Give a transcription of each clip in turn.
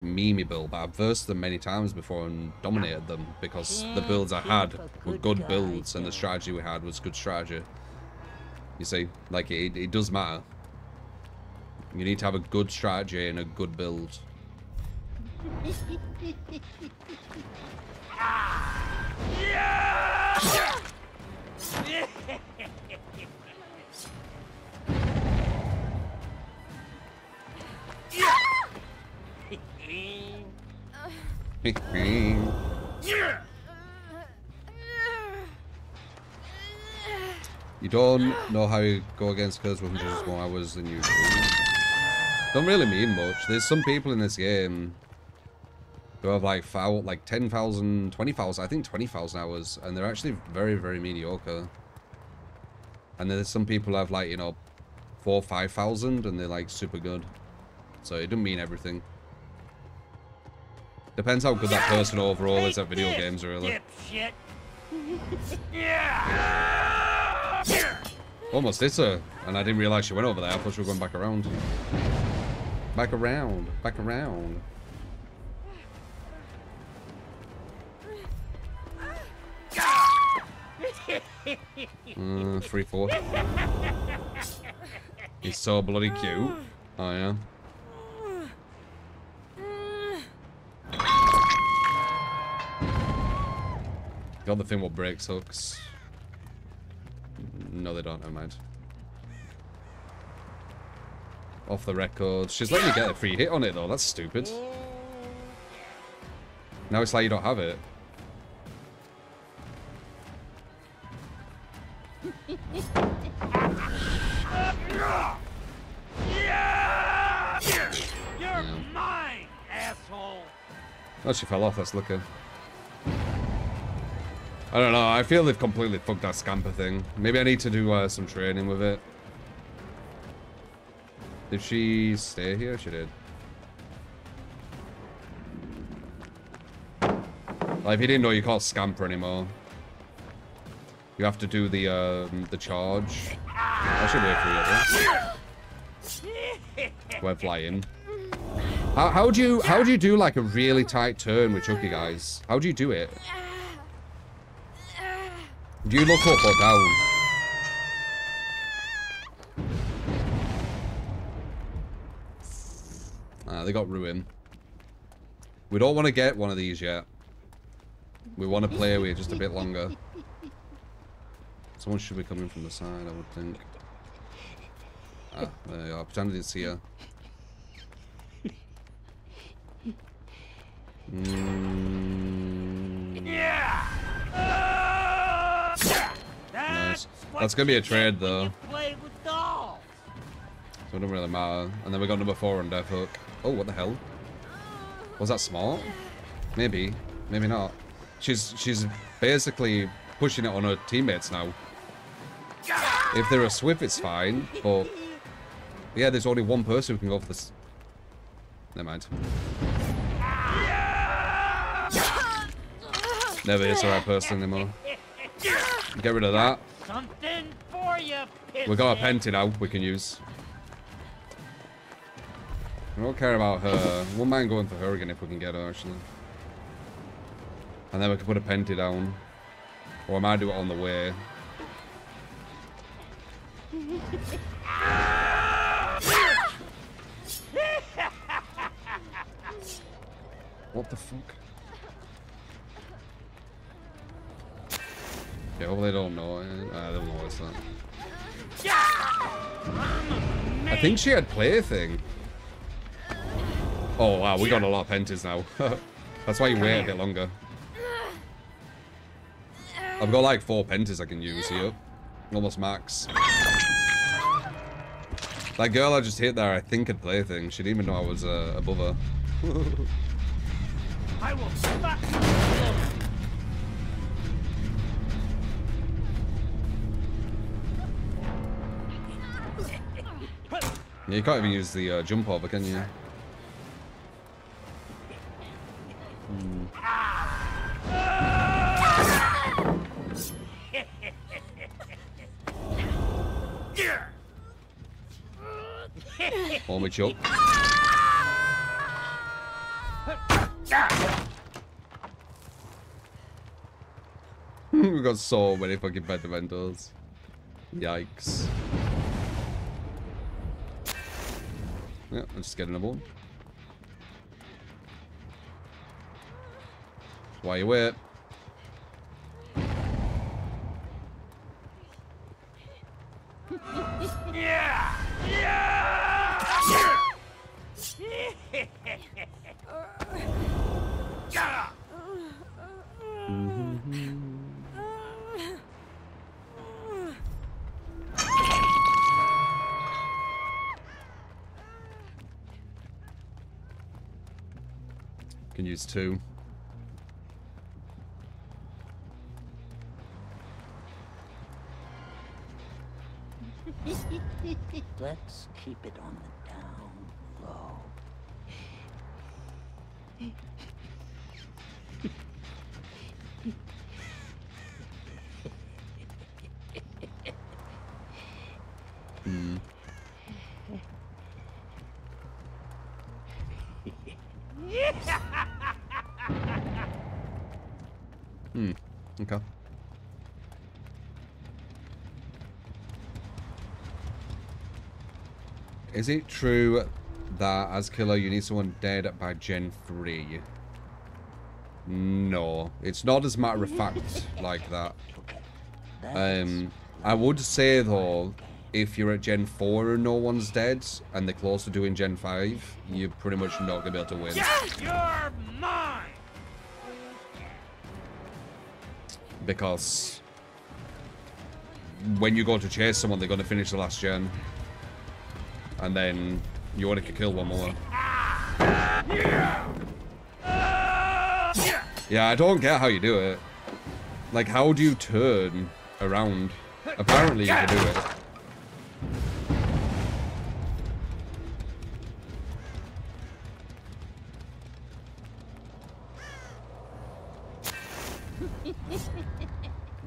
memey build, but I've versed them many times before and dominated them because the builds I had were good builds and the strategy we had was good strategy. You see, like it does matter. You need to have a good strategy and a good build. You don't know how you go against kills with just more hours than you do. Don't really mean much. There's some people in this game who have like 10,000, 20,000, I think 20,000 hours, and they're actually very, very mediocre. And there's some people who have like, you know, 4,000 or 5,000 and they're like super good. So it doesn't mean everything. Depends how good that person overall is at video games, really. Almost hit her, and I didn't realize she went over there. I thought she was going back around. Back around, back around. 3-4. He's so bloody cute. Oh yeah. The other thing will break hooks. No, they don't. Never mind. Off the record. She's letting me get a free hit on it though. That's stupid. Now it's like you don't have it. You're mine, asshole. Oh, she fell off. Let's look at. I don't know. I feel they've completely fucked that scamper thing. Maybe I need to do some training with it. Did she stay here? She did. Like, if you didn't know, you can't scamper anymore. You have to do the charge. I should wait for you. We're flying. How do you do like a really tight turn with Chucky, guys? How do you do it? Do you look up or down? Ah, they got ruin. We don't want to get one of these yet. We want to play with it just a bit longer. Someone should be coming from the side, I would think. Ah, there you are. Pretend I didn't see her. Nice. That's gonna be a trade though. So it doesn't really matter. And then we got number 4 on Death Hook. Oh, what the hell? Was that smart? Maybe. Maybe not. She's basically pushing it on her teammates now. If they're a Swift, it's fine, but yeah, there's only one person who can go for this. Never mind. Never hits the right person anymore. Get rid of that. We got a Penty now we can use. I don't care about her. Wouldn't mind going for her again if we can get her, actually. And then we can put a Penty down. Or I might do it on the way. What the fuck? Yeah, hopefully they don't know it. They don't know it's that. I think she had Plaything. Oh wow, we got a lot of Penties now. That's why you wait a bit longer. I've got like 4 Penties I can use here. Almost max. That girl I just hit there, I think had Plaything. She didn't even know I was above her. I will stop. Yeah, you can't even use the jump over, can you? Hold me, Chuck. We got so many fucking fundamentals. Yikes. Yeah, let's just get another one. Why you wait? Yeah! Can use 2. Let's keep it on the down low. Okay. Is it true that as killer you need someone dead by Gen 3? No, it's not as a matter of fact like that. I would say though, if you're at Gen 4 and no one's dead, and they're close to doing Gen 5, you're pretty much not gonna be able to win. You're mine! Because when you go to chase someone, they're gonna finish the last gen. And then you only can kill one more. Yeah, I don't get how you do it. Like, how do you turn around? Apparently you can do it.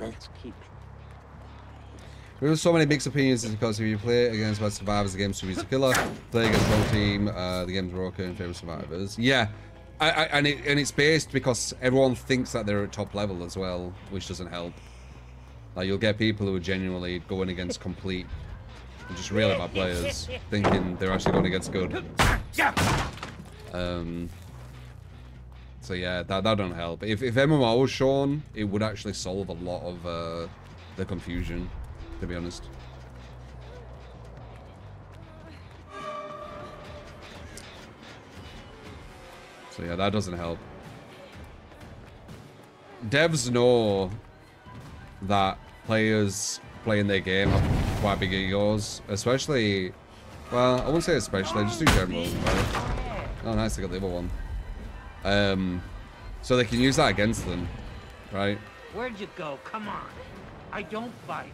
Let's keep it. There's so many mixed opinions because if you play against bad survivors, the game's too easy to killer. Play against wrong team, the game's broken in favor of survivors. Yeah, and it's based because everyone thinks that they're at top level as well, which doesn't help. Like, you'll get people who are genuinely going against complete, just really bad players, thinking they're actually going against good. So yeah, that don't help. If MMO was shown, it would actually solve a lot of the confusion, to be honest. So yeah, that doesn't help. Devs know that players playing their game have quite big egos, especially, well, I wouldn't say especially, just in general, right? Oh, nice, I got the other one. So they can use that against them, right? Where'd you go? Come on. I don't fight.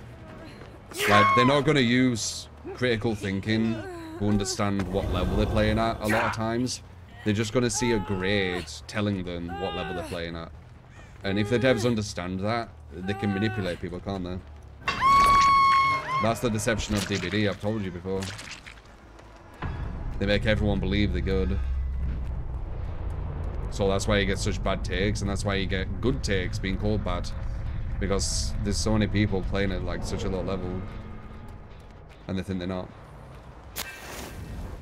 Like, they're not going to use critical thinking to understand what level they're playing at a lot of times. They're just going to see a grade telling them what level they're playing at. And if the devs understand that, they can manipulate people, can't they? That's the deception of DBD, I've told you before. They make everyone believe they're good. So that's why you get such bad takes, and that's why you get good takes being called bad. Because there's so many people playing at like such a low level, and they think they're not.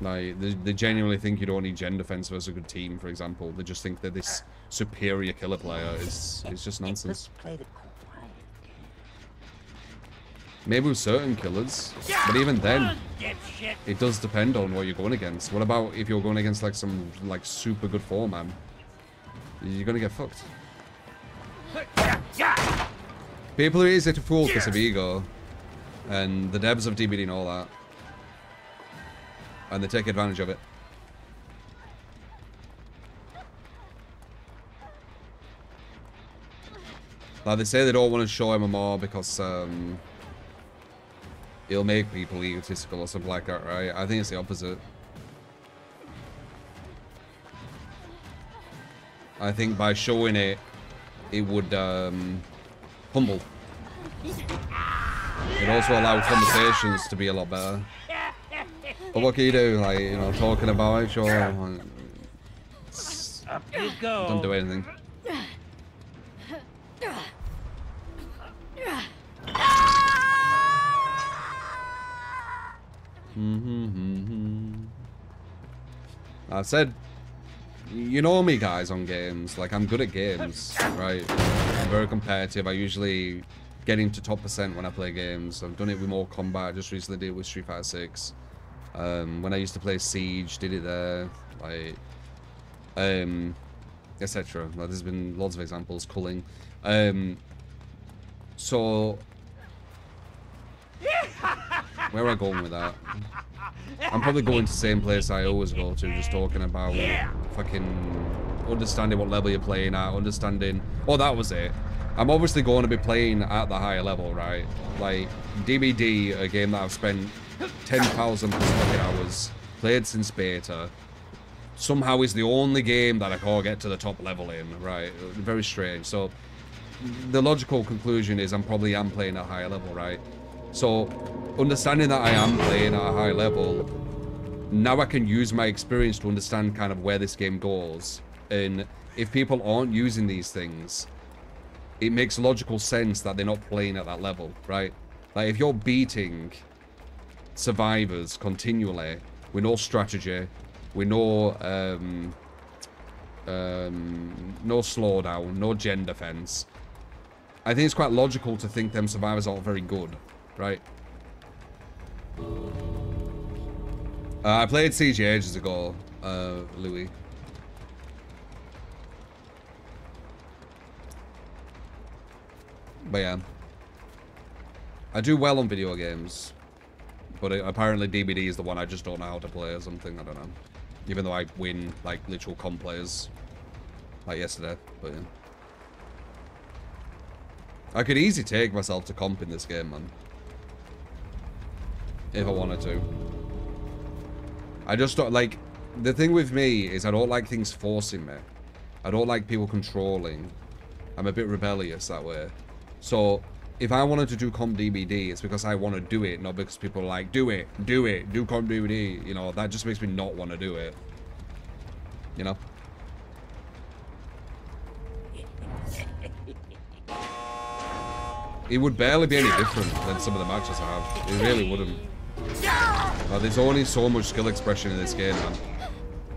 Like, they genuinely think you don't need gen defense versus a good team, for example. They just think that this superior killer player is just nonsense. Let's play the quiet game. Maybe with certain killers, but even then, it does depend on what you're going against. What about if you're going against like some like super good foreman? You're gonna get fucked. People are easy to fool because of ego, and the devs of DBD know that, and they take advantage of it. Like, they say they don't want to show MMR because it'll make people egotistical or something like that, right? I think it's the opposite. I think by showing it, it would humble. It also allows conversations to be a lot better. But what can you do? Like, you know, talking about it, sure. Up you go. Don't do anything. I said, you know me, guys, on games. Like, I'm good at games, right? I'm very competitive. I usually get into top % when I play games. I've done it with Mortal Kombat. I just recently did it with Street Fighter 6. When I used to play Siege, did it there. Like, etc. Like, there's been lots of examples. Culling. So, where am I going with that? I'm probably going to the same place I always go to, just talking about fucking understanding what level you're playing at, understanding... Oh, that was it. I'm obviously going to be playing at the higher level, right? Like, DBD, a game that I've spent 10,000 plus fucking hours, played since beta, somehow is the only game that I can't get to the top level in, right? Very strange. So, the logical conclusion is I'm probably playing at a higher level, right? So, understanding that I am playing at a high level, now I can use my experience to understand kind of where this game goes. And if people aren't using these things, it makes logical sense that they're not playing at that level, right? Like, if you're beating survivors continually with no strategy, with no slowdown, no gen defense, I think it's quite logical to think them survivors aren't very good, right? I played Siege ages ago, Louis. But yeah. I do well on video games. But apparently DBD is the one I just don't know how to play or something, I don't know. Even though I win, like, literal comp players. Like yesterday, but yeah. I could easily take myself to comp in this game, man. If I wanted to. I just don't, like, the thing with me is I don't like things forcing me. I don't like people controlling. I'm a bit rebellious that way. So, if I wanted to do comp DBD, it's because I want to do it, not because people are like, do it, do comp DBD. You know, that just makes me not want to do it. You know? It would barely be any different than some of the matches I have. It really wouldn't. There's only so much skill expression in this game, man.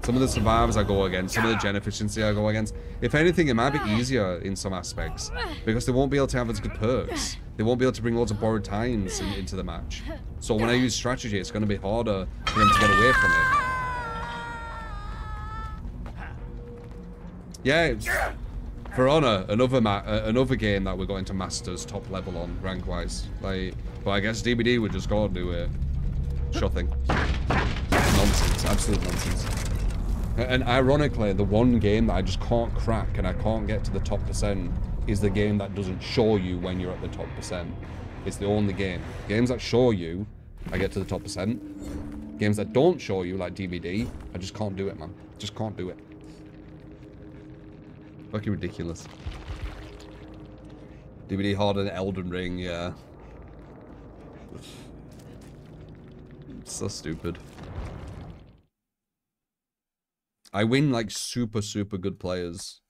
Some of the survivors I go against, some of the gen efficiency I go against. If anything, it might be easier in some aspects. Because they won't be able to have as good perks. They won't be able to bring loads of borrowed times into the match. So when I use strategy, it's going to be harder for them to get away from it. Yeah, For Honor, another game that we're going to Masters top level on, rank-wise. Like, but I guess DBD would just go and do it. Sure thing. Nonsense, absolute nonsense. And ironically, the one game that I just can't crack and I can't get to the top % is the game that doesn't show you when you're at the top %. It's the only game. Games that show you, I get to the top %. Games that don't show you, like DBD, I just can't do it, man. Just can't do it. Fucking ridiculous. DBD harder than Elden Ring, yeah. So stupid. I win like super good players.